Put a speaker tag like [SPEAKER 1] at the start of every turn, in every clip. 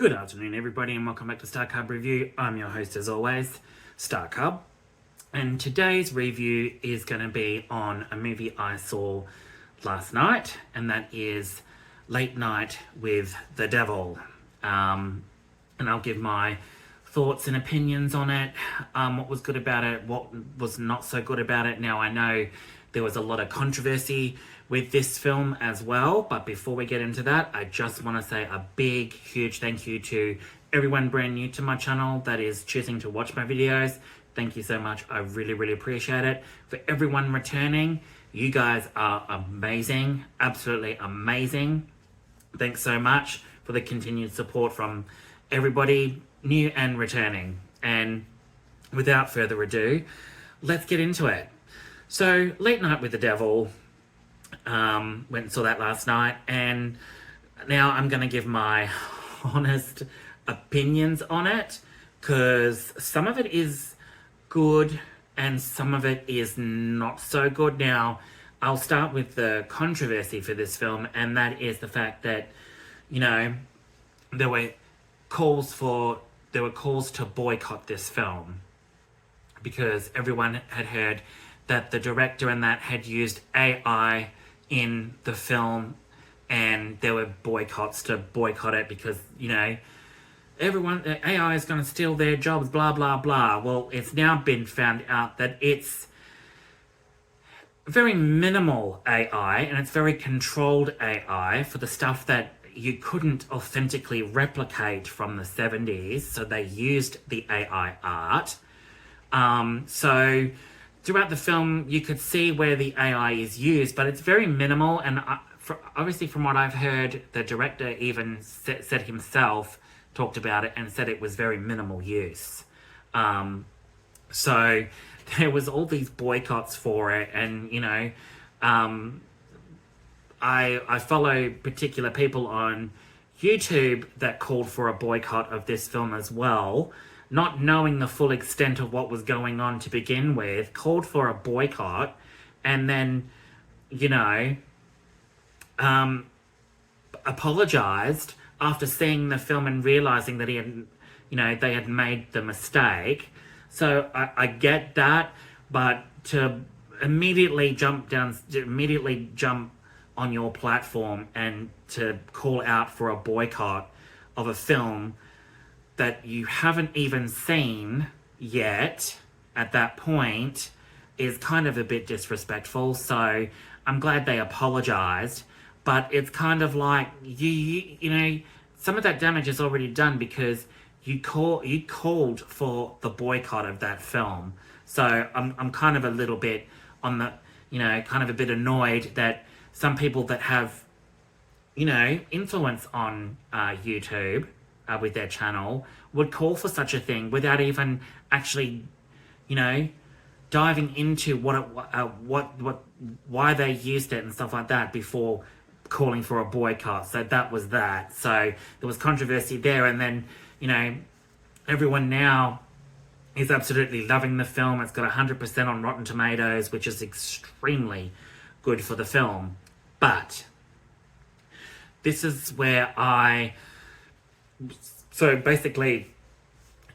[SPEAKER 1] Good afternoon, everybody, and welcome back to Starcub Review. I'm your host, as always, Starcub. And today's review is going to be on a movie I saw last night, and that is Late Night with the Devil. And I'll give my thoughts and opinions on it, what was good about it, what was not so good about it. Now, I know there was a lot of controversy with this film as well, but before we get into that, I just want to say a big, huge thank you to everyone brand new to my channel that is choosing to watch my videos. Thank you so much. I really, really appreciate it. For everyone returning, you guys are amazing, absolutely amazing. Thanks so much for the continued support from everybody, new and returning. And without further ado, let's get into it. So, Late Night with the Devil, went and saw that last night, and now I'm going to give my honest opinions on it, because some of it is good and some of it is not so good. Now, I'll start with the controversy for this film, and that is the fact that, you know, there were calls to boycott this film because everyone had heard that the director and that had used AI in the film, and there were boycotts to boycott it because, you know, AI is going to steal their jobs, blah, blah, blah. Well, it's now been found out that it's very minimal AI, and it's very controlled AI for the stuff that you couldn't authentically replicate from the 70s, so they used the AI art. So throughout the film, you could see where the AI is used, but it's very minimal, and obviously from what I've heard, the director even said himself, talked about it, and said it was very minimal use. So there was all these boycotts for it, and, you know, I follow particular people on YouTube that called for a boycott of this film as well, not knowing the full extent of what was going on to begin with, called for a boycott, and then, you know, apologized after seeing the film and realizing that they had made the mistake. So I get that, but to immediately jump on your platform and to call out for a boycott of a film that you haven't even seen yet at that point is kind of a bit disrespectful. So I'm glad they apologized, but it's kind of like, you know, some of that damage is already done because you called for the boycott of that film. So I'm kind of a little bit on the, you know, kind of a bit annoyed that some people that have, you know, influence on YouTube with their channel would call for such a thing without even actually, you know, diving into why they used it and stuff like that before calling for a boycott. So that was that. So there was controversy there, and then, you know, everyone now is absolutely loving the film. It's got 100% on Rotten Tomatoes, which is extremely good for the film. But this is where so basically,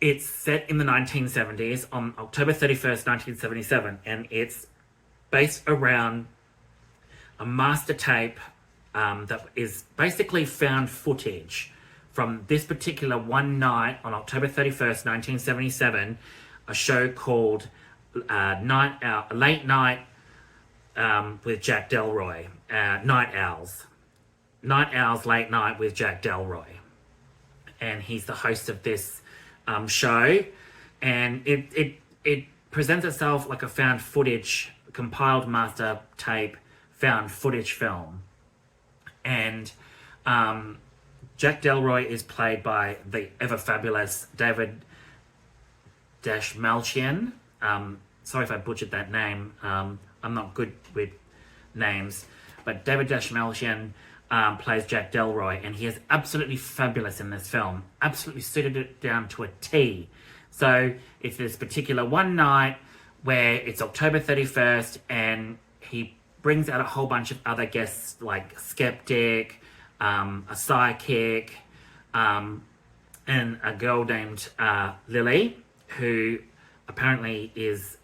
[SPEAKER 1] it's set in the 1970s on October 31st, 1977, and it's based around a master tape that is basically found footage from this particular one night on October 31st, 1977, a show called Late Night with Jack Delroy, Night Owls. Night Owls Late Night with Jack Delroy. And he's the host of this show, and it presents itself like a found footage, compiled master tape, found footage film. And Jack Delroy is played by the ever-fabulous David Dastmalchian. Sorry if I butchered that name. I'm not good with names. But David Dastmalchian plays Jack Delroy, and he is absolutely fabulous in this film. Absolutely suited it down to a T. So it's this particular one night where it's October 31st, and he brings out a whole bunch of other guests like Skeptic, a psychic, and a girl named Lily, who apparently is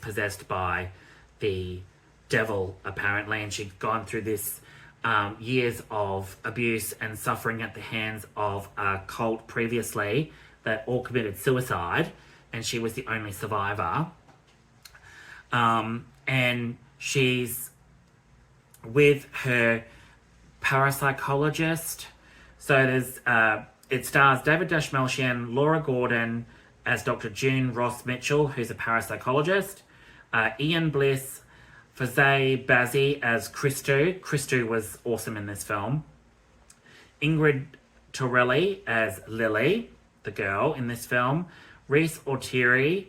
[SPEAKER 1] possessed by the devil, apparently, and she'd gone through this years of abuse and suffering at the hands of a cult previously that all committed suicide, and she was the only survivor. And she's with her parapsychologist. So there's it stars David Dastmalchian, Laura Gordon as Dr. June Ross Mitchell, who's a parapsychologist, Ian Bliss, Fayssal Bazzi as Christou. Christou was awesome in this film. Ingrid Torelli as Lily, the girl in this film. Rhys Auteri,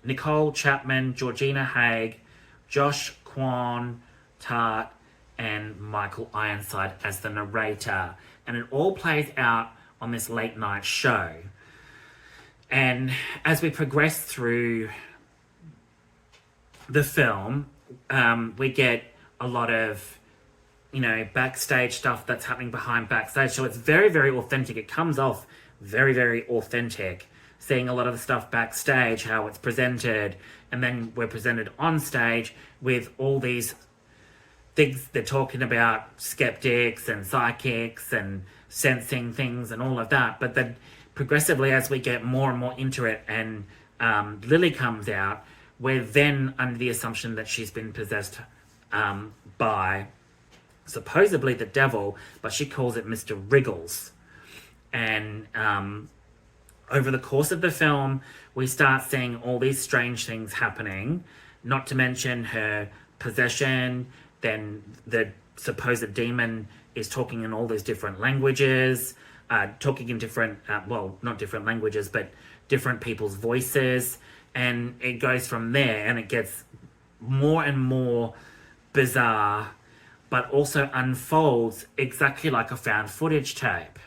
[SPEAKER 1] Nicole Chapman, Georgina Haig, Josh Quong Tart, and Michael Ironside as the narrator. And it all plays out on this late night show. And as we progress through the film, we get a lot of, backstage stuff that's happening behind backstage. So it's very, very authentic. It comes off very, very authentic. Seeing a lot of the stuff backstage, how it's presented, and then we're presented on stage with all these things they're talking about, skeptics and psychics and sensing things and all of that. But then progressively, as we get more and more into it and Lily comes out, we're then under the assumption that she's been possessed by supposedly the devil, but she calls it Mr. Wriggles. And over the course of the film, we start seeing all these strange things happening, not to mention her possession. Then the supposed demon is talking in all these different languages, talking in different, not different languages, but different people's voices. And it goes from there, and it gets more and more bizarre, but also unfolds exactly like a found footage tape.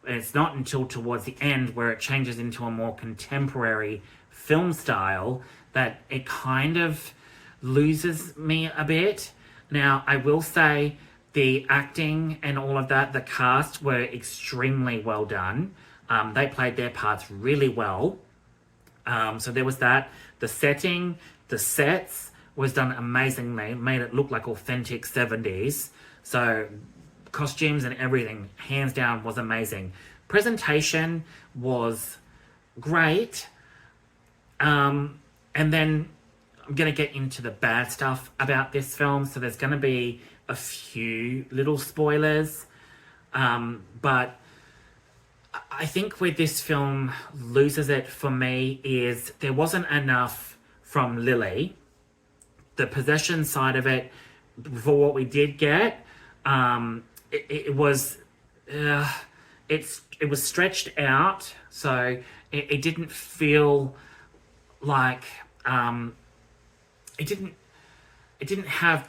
[SPEAKER 1] And it's not until towards the end where it changes into a more contemporary film style that it kind of loses me a bit. Now, I will say the acting and all of that, the cast were extremely well done. They played their parts really well. So there was that. The setting, the sets was done amazingly, made it look like authentic 70s. So costumes and everything, hands down, was amazing. Presentation was great. And then I'm going to get into the bad stuff about this film. So there's going to be a few little spoilers. But I think where this film loses it for me is there wasn't enough from Lily. The possession side of it, for what we did get, it was stretched out, so it didn't feel like it didn't have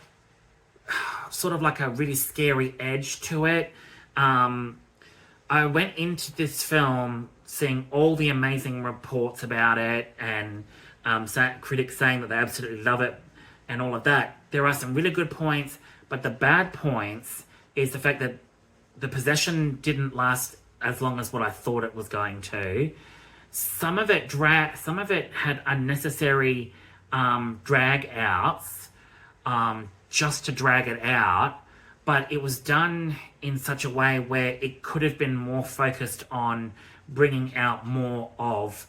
[SPEAKER 1] sort of like a really scary edge to it. I went into this film seeing all the amazing reports about it and critics saying that they absolutely love it and all of that. There are some really good points, but the bad points is the fact that the possession didn't last as long as what I thought it was going to. Some of it had unnecessary drag outs just to drag it out, but it was done in such a way where it could have been more focused on bringing out more of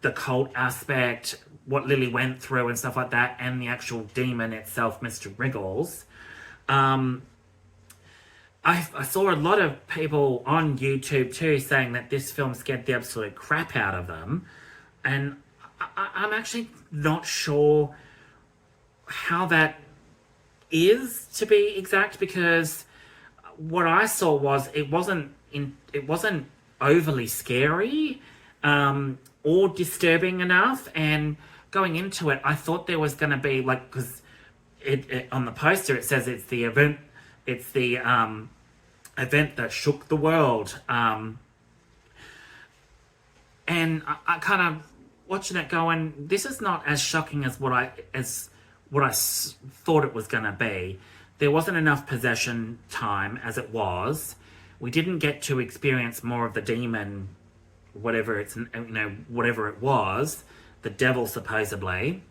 [SPEAKER 1] the cult aspect, what Lily went through and stuff like that, and the actual demon itself, Mr. Wriggles. I saw a lot of people on YouTube too saying that this film scared the absolute crap out of them, and I'm actually not sure how that is, to be exact, because what I saw was it wasn't overly scary or disturbing enough. And going into it, I thought there was going to be because it on the poster it says it's the event that shook the world, and I kind of watching it going, this is not as shocking as what I thought it was going to be. There wasn't enough possession time as it was. we didn't get to experience more of the demon, whatever whatever it was, the devil supposedly.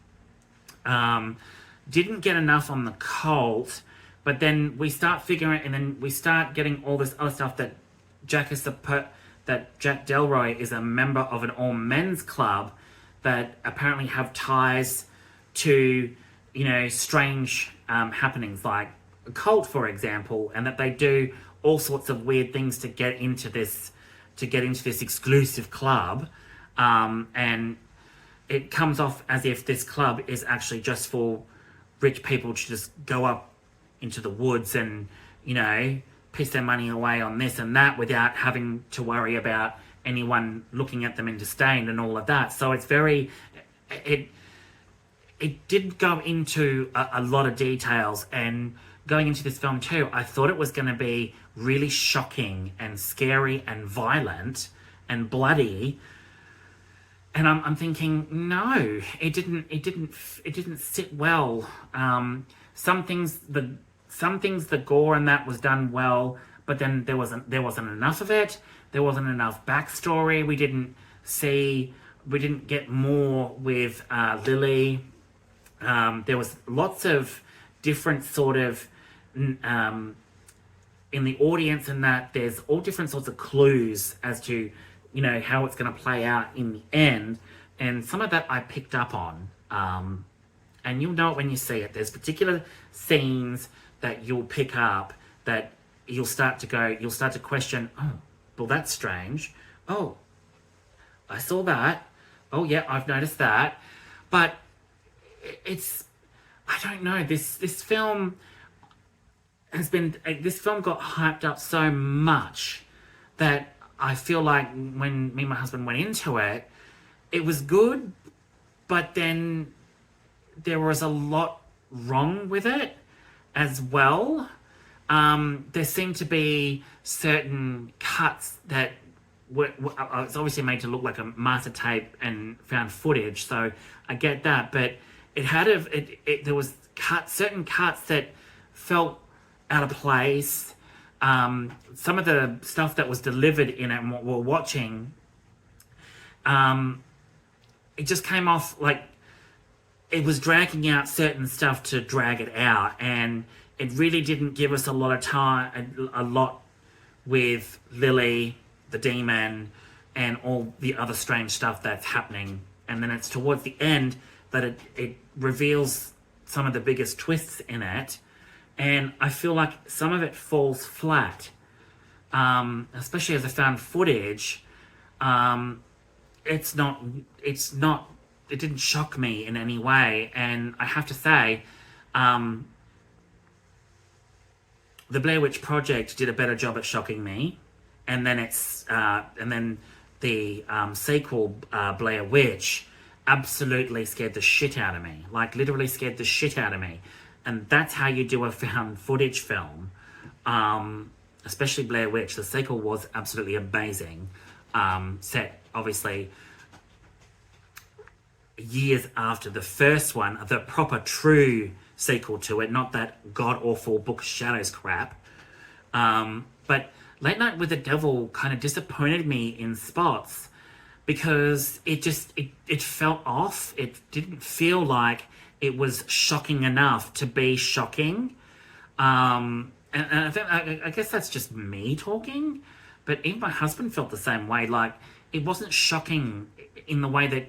[SPEAKER 1] Didn't get enough on the cult, but then we start figuring, and then we start getting all this other stuff that Jack Delroy is a member of an all-men's club that apparently have ties to, strange happenings like a cult, for example, and that they do all sorts of weird things to get into this exclusive club, and it comes off as if this club is actually just for rich people to just go up into the woods and, piss their money away on this and that without having to worry about anyone looking at them in disdain and all of that. So it's very, it did go into a lot of details, and going into this film too, I thought it was going to be really shocking and scary and violent and bloody, and I'm thinking, no, it didn't sit well. Some things the gore and that was done well, but then there wasn't enough of it. There wasn't enough backstory. We didn't get more with Lily. There was lots of different sort of in the audience, and that there's all different sorts of clues as to how it's going to play out in the end, and some of that I picked up on, and you'll know it when you see it. There's particular scenes that you'll pick up that you'll start to question, oh, well, that's strange. Oh, I saw that. Oh yeah, I've noticed that. But I don't know, this film got hyped up so much that I feel like when me and my husband went into it, it was good, but then there was a lot wrong with it as well. There seemed to be certain cuts that it's obviously made to look like a master tape and found footage, so I get that, but there was certain cuts that felt out of place. Some of the stuff that was delivered in it and what we're watching, it just came off like it was dragging out certain stuff to drag it out, and it really didn't give us a lot of time, a lot with Lily, the demon, and all the other strange stuff that's happening. And then it's towards the end that it reveals some of the biggest twists in it, and I feel like some of it falls flat, especially as a found footage. It didn't shock me in any way, and I have to say, the Blair Witch Project did a better job at shocking me, and then the sequel, Blair Witch, absolutely scared the shit out of me. Like, literally scared the shit out of me. And that's how you do a found footage film, especially Blair Witch. The sequel was absolutely amazing, set obviously years after the first one, the proper true sequel to it, not that god-awful Book of Shadows crap. But Late Night with the Devil kind of disappointed me in spots, because it felt off. It didn't feel like it was shocking enough to be shocking. And I guess that's just me talking, but even my husband felt the same way. Like, it wasn't shocking in the way that,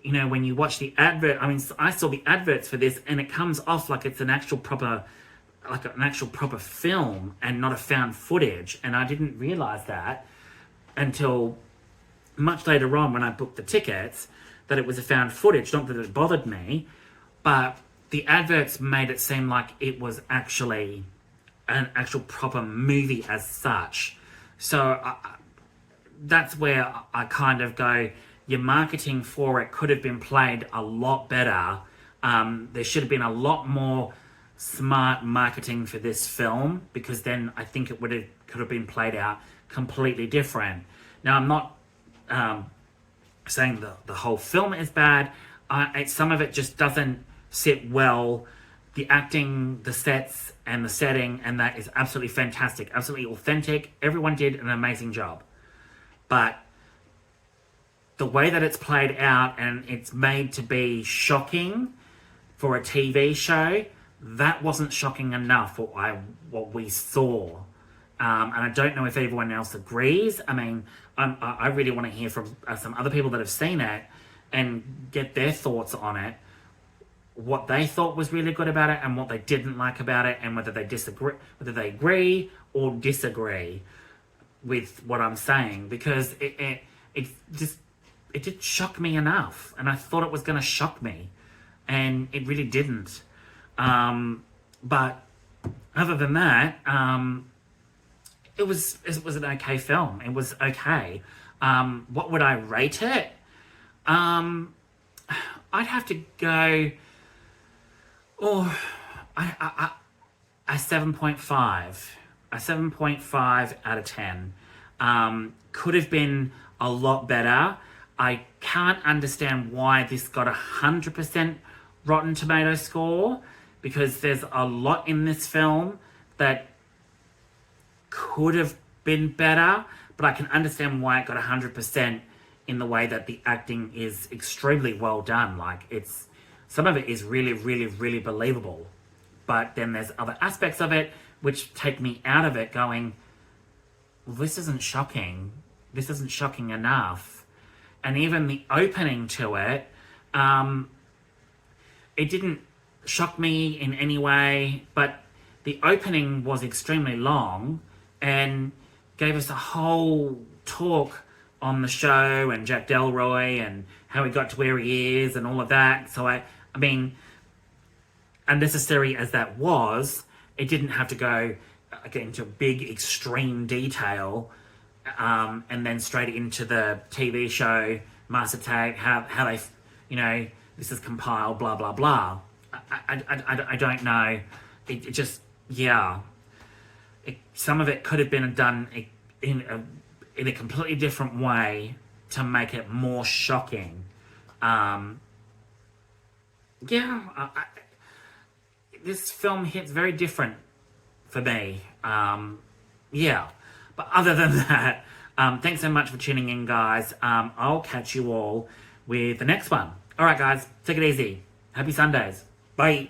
[SPEAKER 1] when you watch the advert. I mean, I saw the adverts for this, and it comes off like it's an actual proper film and not a found footage. And I didn't realize that until much later on when I booked the tickets, that it was a found footage. Not that it bothered me, but the adverts made it seem like it was actually an actual proper movie as such. So that's where I kind of go, your marketing for it could have been played a lot better. There should have been a lot more smart marketing for this film, because then I think could have been played out completely different. Now, I'm not saying the whole film is bad. Some of it just doesn't sit well the acting, the sets, and the setting, and that is absolutely fantastic, absolutely authentic. Everyone did an amazing job. But the way that it's played out and it's made to be shocking for a TV show, that wasn't shocking enough for what we saw. And I don't know if everyone else agrees. I mean, I really want to hear from some other people that have seen it and get their thoughts on it. What they thought was really good about it and what they didn't like about it, and whether they disagree, whether they agree or disagree with what I'm saying, because it did shock me enough, and I thought it was going to shock me, and it really didn't. But other than that, it was an okay film. It was okay. What would I rate it? I'd have to go. Oh, a 7.5. A 7.5 out of 10. Could have been a lot better. I can't understand why this got 100% Rotten Tomato score, because there's a lot in this film that could have been better, but I can understand why it got 100% in the way that the acting is extremely well done. Like, some of it is really, really, really believable. But then there's other aspects of it which take me out of it going, well, this isn't shocking. This isn't shocking enough. And even the opening to it, it didn't shock me in any way, but the opening was extremely long and gave us a whole talk on the show and Jack Delroy and how he got to where he is and all of that. So I mean, unnecessary as that was, it didn't have to go into big extreme detail, and then straight into the TV show Master Tag, how they, this is compiled, blah blah blah. I don't know. It just, yeah. Some of it could have been done in a completely different way to make it more shocking. This film hits very different for me. But other than that, thanks so much for tuning in, guys. I'll catch you all with the next one. All right, guys, take it easy. Happy Sundays. Bye.